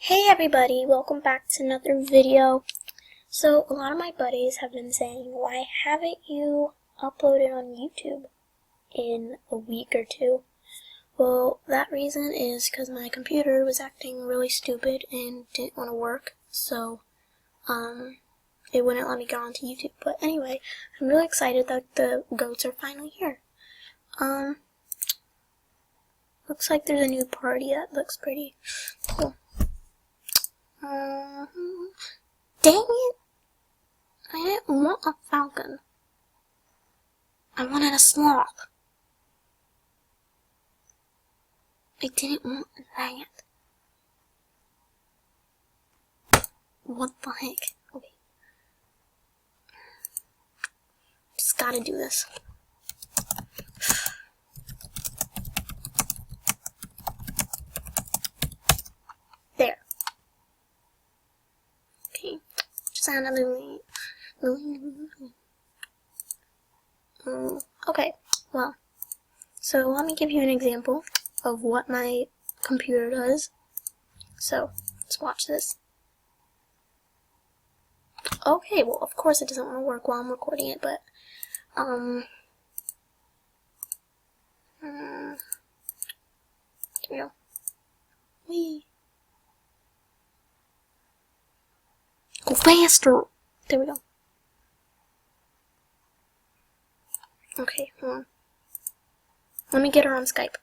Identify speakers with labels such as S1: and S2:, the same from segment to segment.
S1: Hey everybody, welcome back to another video. So a lot of my buddies have been saying, why haven't you uploaded on YouTube in a week or two? Well, that reason is because my computer was acting really stupid and didn't want to work, so it wouldn't let me go onto YouTube. But anyway, I'm really excited that the goats are finally here. Looks like there's a new party that looks pretty cool. Dang it! I didn't want a falcon. I wanted a sloth. I didn't want that. What the heck? Okay. Just gotta do this. There. Okay. Just add a little. Okay. Well. So let me give you an example of what my computer does. So let's watch this. Okay, well of course it doesn't want to work while I'm recording it, but here we go. Whee! Go faster! There we go. Okay, hold on. Let me get her on Skype.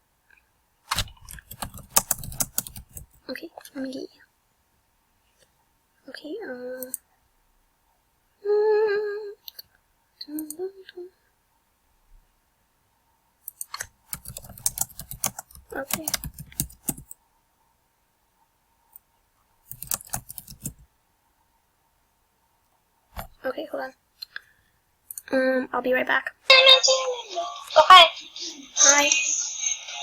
S1: Okay, let me get you. Okay, okay. Okay, hold on. I'll be right back.
S2: Oh, hi.
S1: Hi.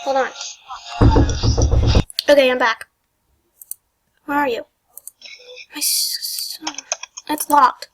S1: Hold on. Okay, I'm back. Where are you? It's locked.